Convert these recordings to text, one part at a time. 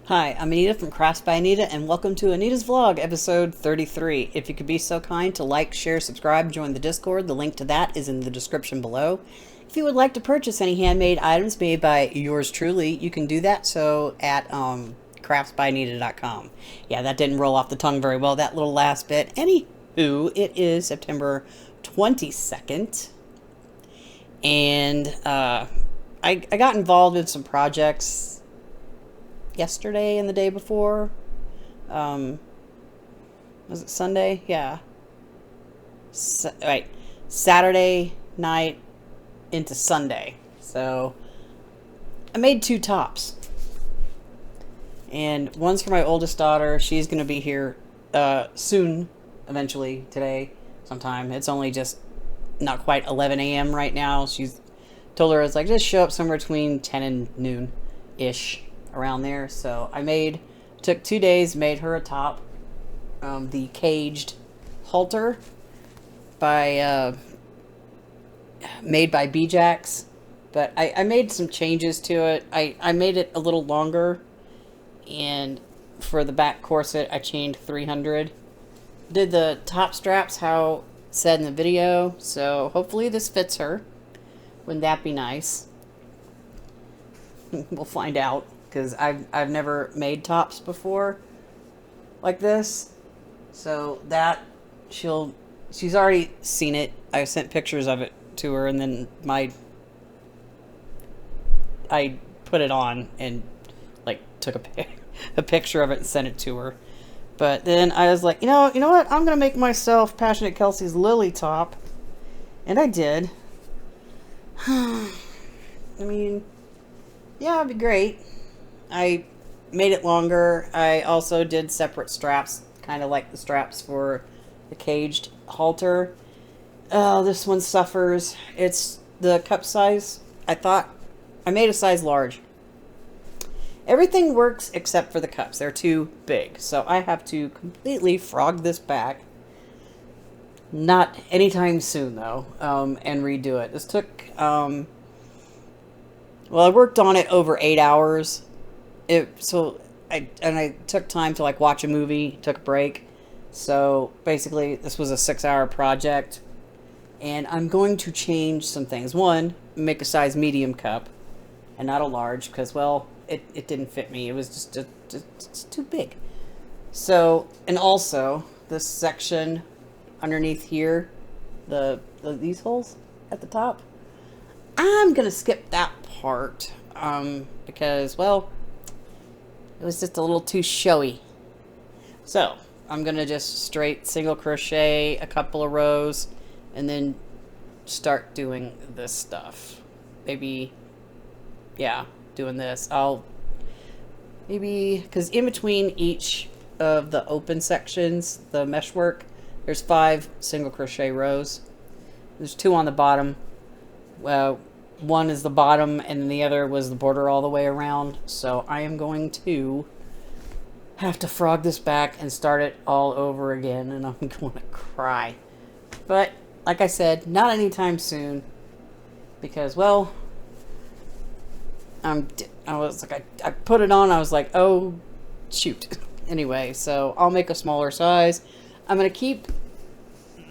Hi, I'm Anita from Crafts by Anita, and welcome to Anita's Vlog, episode 33. If you could be so kind to like, share, subscribe, join the Discord, the link to that is in the description below. If you would like to purchase any handmade items made by yours truly, you can do that at craftsbyanita.com. Yeah, that didn't roll off the tongue very well, that little last bit. Anywho, it is September 22nd, and I got involved in some projects yesterday and the day before. Was it Sunday? Yeah. Right. Saturday night into Sunday. So I made 2 tops. And one's for my oldest daughter. She's going to be here soon, eventually, today, sometime. It's only just not quite 11 a.m. right now. She's told her, it's like, just show up somewhere between 10 and noon-ish. Around there. So I took 2 days, made her a top, the caged halter made by B-Jacks, but I made some changes to it. I made it a little longer, and for the back corset I chained 300. Did the top straps how said in the video, so hopefully this fits her. Wouldn't that be nice? We'll find out, because I've never made tops before like this, so that she's already seen it. I sent pictures of it to her, and then I put it on and like took a picture of it and sent it to her. But then I was like, you know what, I'm gonna make myself Passionate Kelsey's Lily top, and I did. I mean, yeah, it'd be great. I made it longer. I also did separate straps, kind of like the straps for the caged halter. Oh, this one suffers. It's the cup size. I made a size large. Everything works except for the cups. They're too big. So I have to completely frog this back. Not anytime soon, though, and redo it. This took, well, I worked on it over 8 hours. I took time to like watch a movie, took a break. So basically this was a 6-hour project, and I'm going to change some things. One, make a size medium cup and not a large, because, well, it didn't fit me. It was just too big. So, and also this section underneath here, these holes at the top, I'm gonna skip that part because, well, it was just a little too showy. So I'm gonna just straight single crochet a couple of rows and then start doing this stuff. Maybe, yeah, doing this. Because in between each of the open sections, the meshwork, there's 5 single crochet rows. There's 2 on the bottom. Well, one is the bottom, and the other was the border all the way around. So I am going to have to frog this back and start it all over again, and I'm going to cry. But like I said, not anytime soon, because, well, I put it on. I was like, oh shoot. Anyway, so I'll make a smaller size. I'm gonna keep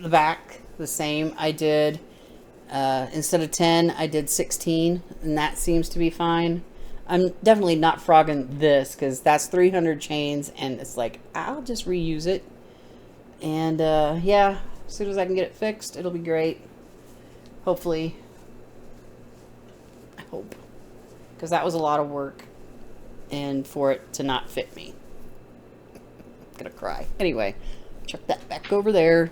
the back the same. I did. Instead of 10, I did 16, and that seems to be fine. I'm definitely not frogging this, because that's 300 chains, and it's like, I'll just reuse it. And, yeah, as soon as I can get it fixed, it'll be great. Hopefully. I hope. Because that was a lot of work, and for it to not fit me. I'm gonna cry. Anyway, chuck that back over there.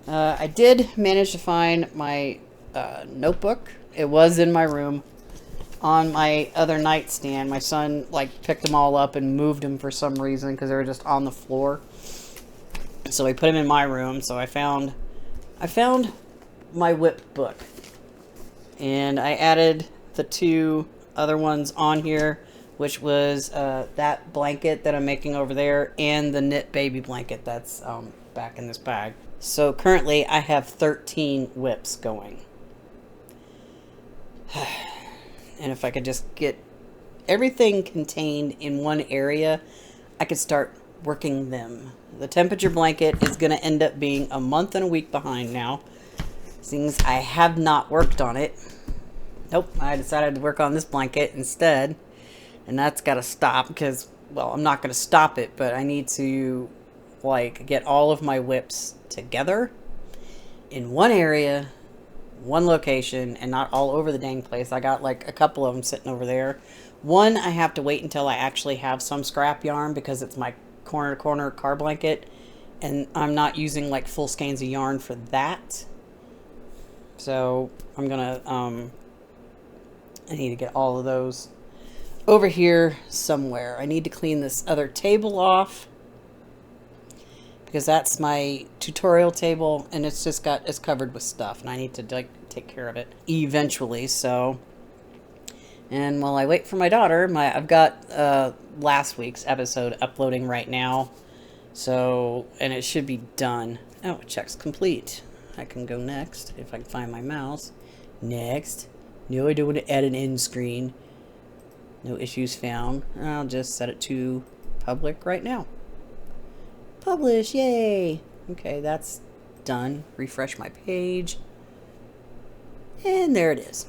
I did manage to find my notebook. It was in my room on my other nightstand. My son like picked them all up and moved them for some reason, because they were just on the floor. So he put them in my room. So I found my whip book, and I added the 2 other ones on here, which was that blanket that I'm making over there, and the knit baby blanket that's back in this bag. So currently I have 13 whips going. And if I could just get everything contained in one area, I could start working them. The temperature blanket is going to end up being a month and a week behind now, since I have not worked on it. Nope, I decided to work on this blanket instead, and that's got to stop because, well, I'm not going to stop it, but I need to like get all of my whips together in one area, one location, and not all over the dang place. I got like a couple of them sitting over there. One, I have to wait until I actually have some scrap yarn because it's my corner to corner car blanket, and I'm not using like full skeins of yarn for that. So I'm gonna I need to get all of those over here somewhere. I need to clean this other table off because that's my tutorial table, and it's covered with stuff, and I need to like take care of it eventually. So, and while I wait for my daughter, I've got last week's episode uploading right now, so, and it should be done. Oh, check's complete. I can go next if I can find my mouse. Next. No, I don't want to add an end screen. No issues found. I'll just set it to public right now. Publish, yay! Okay, that's done. Refresh my page. And there it is.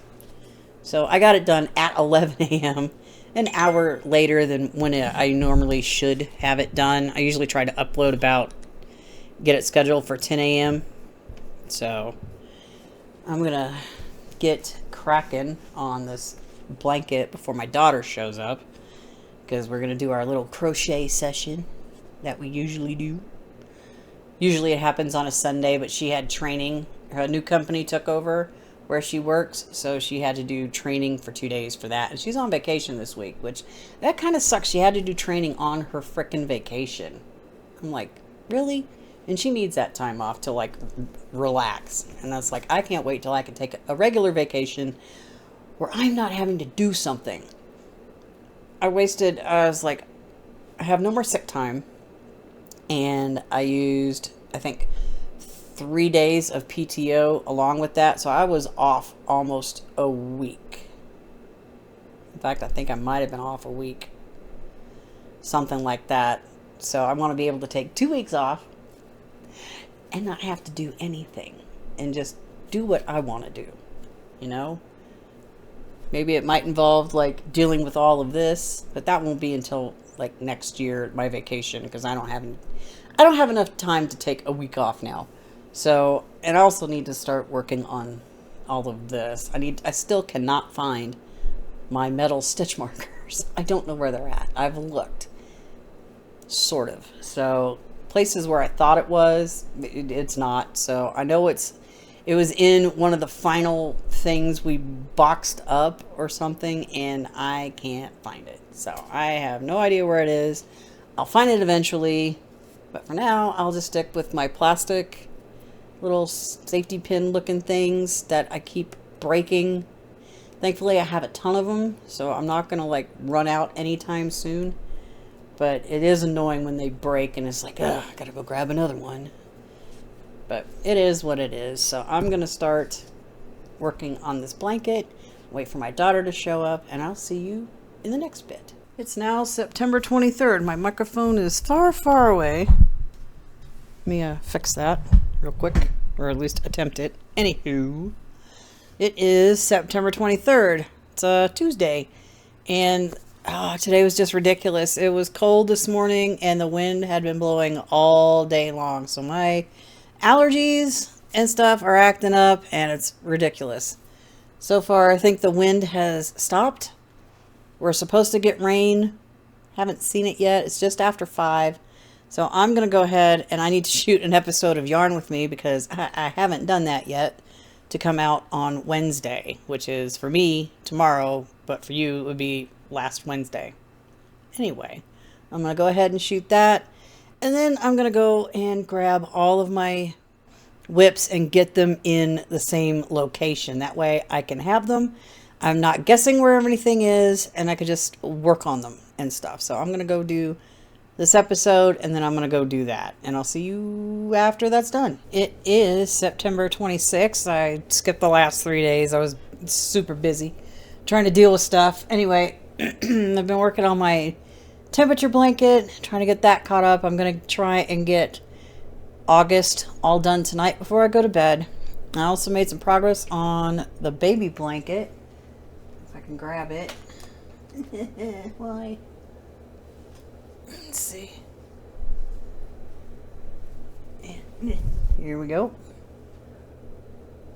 So I got it done at 11 a.m. An hour later than when I normally should have it done. I usually try to upload get it scheduled for 10 a.m. So I'm gonna get cracking on this blanket before my daughter shows up, because we're gonna do our little crochet session that we usually do. Usually it happens on a Sunday, but she had training. Her new company took over where she works, so she had to do training for 2 days for that, and she's on vacation this week, which that kind of sucks. She had to do training on her frickin' vacation. I'm like, really? And she needs that time off to like relax, and that's like, I can't wait till I can take a regular vacation where I'm not having to do something. I was like, I have no more sick time, and I used, I think, 3 days of PTO along with that, so I was off almost a week. In fact, I think I might have been off a week, something like that. So I want to be able to take 2 weeks off and not have to do anything and just do what I want to do, you know? Maybe it might involve like dealing with all of this, but that won't be until like next year, my vacation, because I don't have enough time to take a week off now. So, and I also need to start working on all of this. I still cannot find my metal stitch markers. I don't know where they're at. I've looked, sort of. So places where I thought it was, it's not. So I know it was in one of the final things we boxed up or something, and I can't find it. So I have no idea where it is. I'll find it eventually, but for now I'll just stick with my plastic little safety pin looking things that I keep breaking. Thankfully I have a ton of them, so I'm not gonna like run out anytime soon, but it is annoying when they break and it's like, ugh, I gotta go grab another one. But it is what it is. So I'm gonna start working on this blanket, wait for my daughter to show up, and I'll see you in the next bit. It's now September 23rd. My microphone is far, far away. Let me fix that real quick, or at least attempt it. Anywho, it is September 23rd. It's a Tuesday, and today was just ridiculous. It was cold this morning, and the wind had been blowing all day long, so my allergies and stuff are acting up, and it's ridiculous. So far, I think the wind has stopped. We're supposed to get rain. Haven't seen it yet. It's just after 5. So I'm going to go ahead, and I need to shoot an episode of Yarn With Me because I haven't done that yet, to come out on Wednesday, which is for me tomorrow, but for you it would be last Wednesday. Anyway, I'm going to go ahead and shoot that, and then I'm going to go and grab all of my whips and get them in the same location. That way I can have them. I'm not guessing where everything is, and I could just work on them and stuff. So I'm going to go do this episode, and then I'm going to go do that, and I'll see you after that's done. It is September 26th. I skipped the last 3 days. I was super busy trying to deal with stuff. Anyway, I've been working on my temperature blanket, trying to get that caught up. I'm going to try and get August all done tonight before I go to bed. I also made some progress on the baby blanket. If I can grab it. Why? Let's see. Here we go.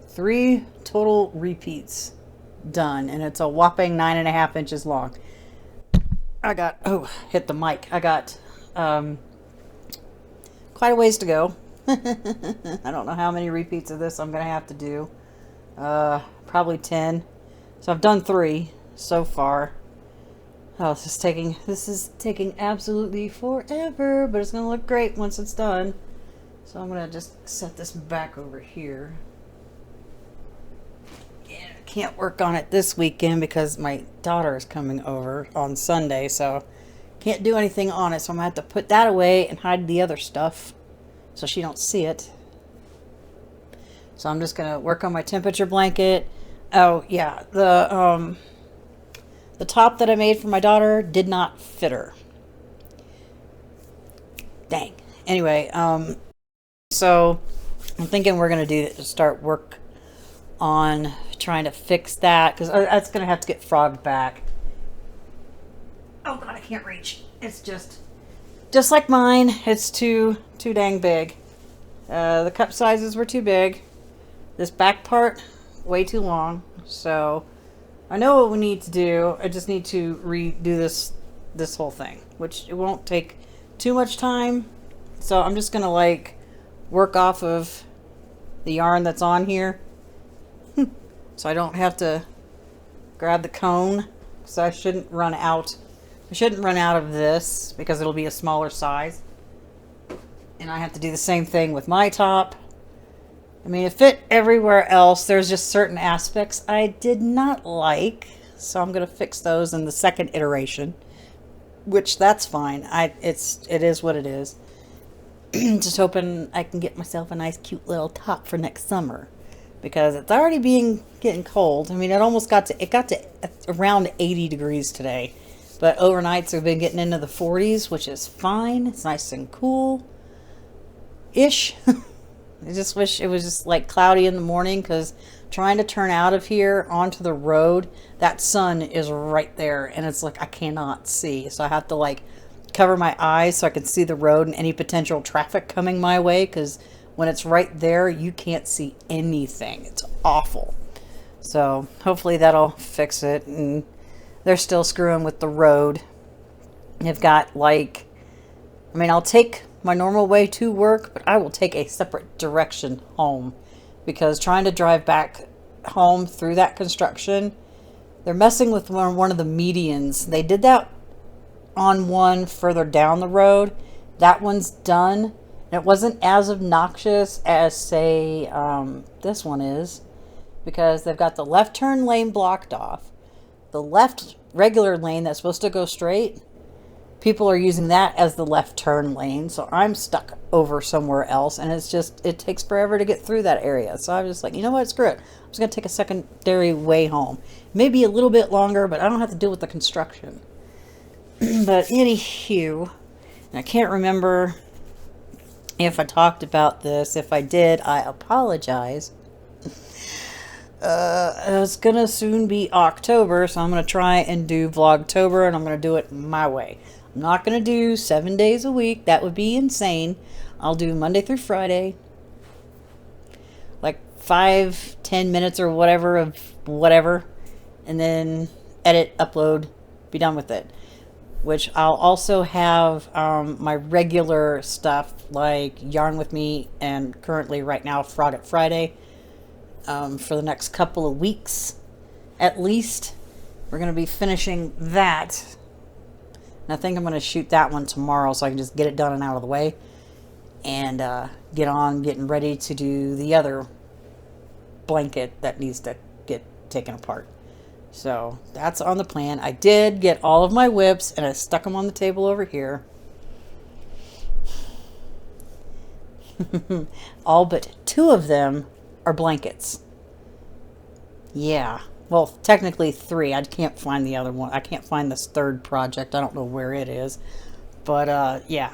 3 total repeats done, and it's a whopping 9.5 inches long. I got, oh, hit the mic. I got quite a ways to go. I don't know how many repeats of this I'm going to have to do. Probably 10. So I've done 3 so far. Oh, this is taking absolutely forever, but it's going to look great once it's done. So I'm going to just set this back over here. Yeah, I can't work on it this weekend because my daughter is coming over on Sunday, so can't do anything on it. So I'm going to have to put that away and hide the other stuff so she don't see it. So I'm just going to work on my temperature blanket. Oh, yeah, the top that I made for my daughter did not fit her. Dang. Anyway, so I'm thinking we're going to start work on trying to fix that, because that's going to have to get frogged back. Oh God, I can't reach. It's just like mine. It's too dang big. The cup sizes were too big. This back part, way too long. So I know what we need to do. I just need to redo this whole thing, which it won't take too much time. So I'm just gonna like work off of the yarn that's on here, so I don't have to grab the cone. So I shouldn't run out. I shouldn't run out of this because it'll be a smaller size. And I have to do the same thing with my top. I mean, it fit everywhere else. There's just certain aspects I did not like. So I'm going to fix those in the second iteration, which that's fine. It is what it is. Just hoping I can get myself a nice cute little top for next summer, because it's already getting cold. I mean, it got to around 80 degrees today, but overnights have been getting into the 40s, which is fine. It's nice and cool ish. I just wish it was just like cloudy in the morning, because trying to turn out of here onto the road, that sun is right there, and it's like I cannot see. So I have to like cover my eyes so I can see the road and any potential traffic coming my way, because when it's right there, you can't see anything. It's awful. So hopefully that'll fix it. And they're still screwing with the road. They've got like, I mean, I'll take my normal way to work, but I will take a separate direction home, because trying to drive back home through that construction, they're messing with one of the medians. They did that on one further down the road. That one's done, and it wasn't as obnoxious as, say, this one is, because they've got the left turn lane blocked off. The left regular lane that's supposed to go straight, people are using that as the left turn lane, so I'm stuck over somewhere else, and it takes forever to get through that area. So I'm just like, you know what, screw it. I'm just going to take a secondary way home. Maybe a little bit longer, but I don't have to deal with the construction. But anywho, I can't remember if I talked about this. If I did, I apologize. It's going to soon be October, so I'm going to try and do Vlogtober, and I'm going to do it my way. I'm not going to do 7 days a week. That would be insane. I'll do Monday through Friday. Like 5-10 minutes or whatever of whatever. And then edit, upload, be done with it. Which I'll also have my regular stuff like Yarn With Me and currently right now Frog It Friday for the next couple of weeks at least. We're going to be finishing that. And I think I'm going to shoot that one tomorrow so I can just get it done and out of the way. And get on getting ready to do the other blanket that needs to get taken apart. So that's on the plan. I did get all of my whips and I stuck them on the table over here. All but 2 of them are blankets. Yeah, Well, technically 3. I can't find the other one. I can't find this third project. I don't know where it is. But yeah,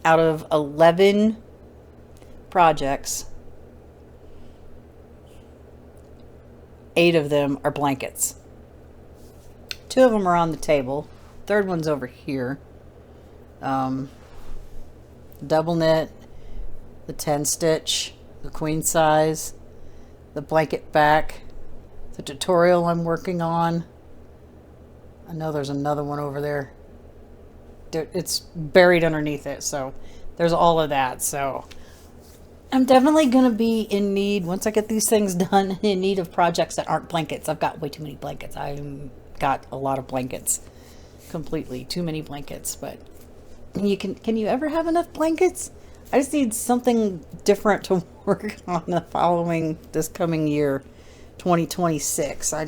out of 11 projects, 8 of them are blankets. 2 of them are on the table. Third one's over here. Double knit, the 10 stitch, the queen size, the blanket back, the tutorial I'm working on. I know there's another one over there. It's buried underneath it, so there's all of that. So I'm definitely going to be in need, once I get these things done, in need of projects that aren't blankets. I've got way too many blankets. I've got a lot of blankets. Completely too many blankets. But can you ever have enough blankets? I just need something different to work on this coming year, 2026. I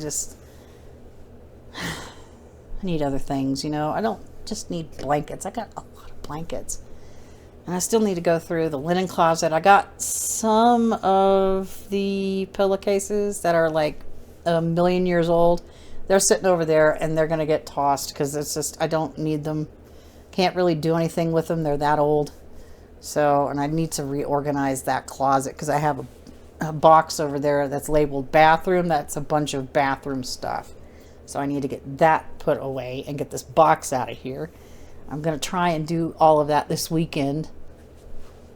need other things, you know. I don't just need blankets. I got a lot of blankets. And I still need to go through the linen closet. I got some of the pillowcases that are like a million years old. They're sitting over there and they're going to get tossed because it's just, I don't need them. Can't really do anything with them. They're that old. So, and I need to reorganize that closet because I have a box over there that's labeled bathroom. That's a bunch of bathroom stuff. So I need to get that put away and get this box out of here. I'm going to try and do all of that this weekend.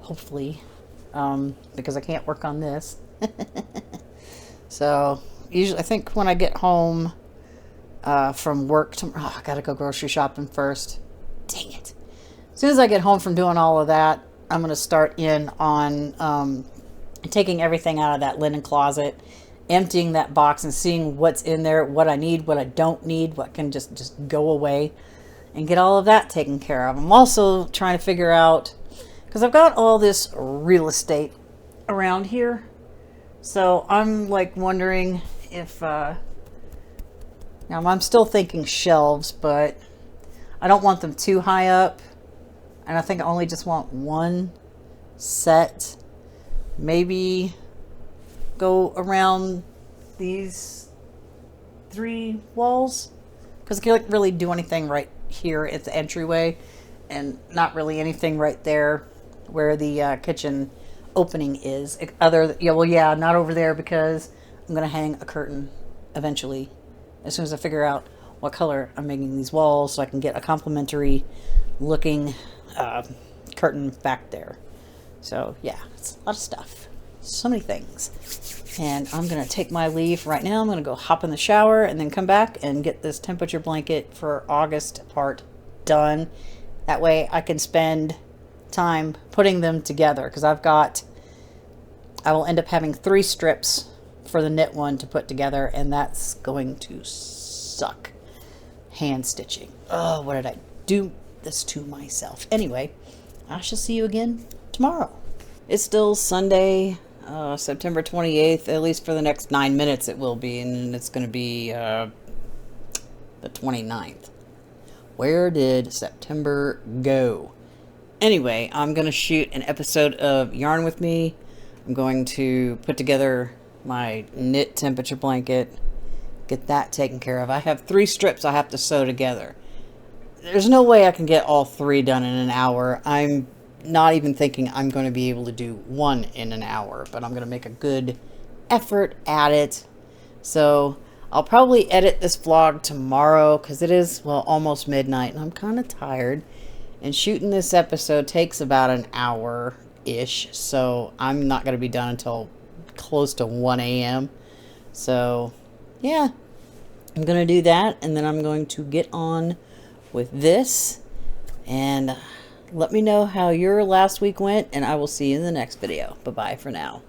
Hopefully. Because I can't work on this. So, usually, I think when I get home from work tomorrow, I got to go grocery shopping first. Dang it. As soon as I get home from doing all of that, I'm going to start in on taking everything out of that linen closet, emptying that box and seeing what's in there, what I need, what I don't need, what can just go away, and get all of that taken care of. I'm also trying to figure out, because I've got all this real estate around here, so I'm like wondering if, now I'm still thinking shelves, but I don't want them too high up, and I think I only just want one set. Maybe go around these 3 walls, because I can't like really do anything right here at the entryway, and not really anything right there where the kitchen opening is. Not over there, because I'm gonna hang a curtain eventually as soon as I figure out what color I'm making these walls, so I can get a complimentary looking curtain back there. So yeah, it's a lot of stuff, so many things. And I'm gonna take my leave right now. I'm gonna go hop in the shower and then come back and get this temperature blanket for August part done. That way I can spend time putting them together, because I will end up having 3 strips for the knit one to put together, and that's going to suck. Hand stitching. Oh, what did I do this to myself? Anyway, I shall see you again tomorrow. It's still Sunday, September 28th, at least for the next 9 minutes it will be, and then it's going to be the 29th. Where did September go? Anyway, I'm going to shoot an episode of Yarn With Me. I'm going to put together my knit temperature blanket, get that taken care of. I have 3 strips I have to sew together. There's no way I can get all 3 done in an hour. I'm not even thinking I'm going to be able to do 1 in an hour, but I'm going to make a good effort at it. So I'll probably edit this vlog tomorrow, because it is, well, almost midnight, and I'm kind of tired. And shooting this episode takes about an hour-ish, so I'm not going to be done until close to 1 a.m. So, yeah, I'm going to do that, and then I'm going to get on with this, and let me know how your last week went, and I will see you in the next video. Bye-bye for now.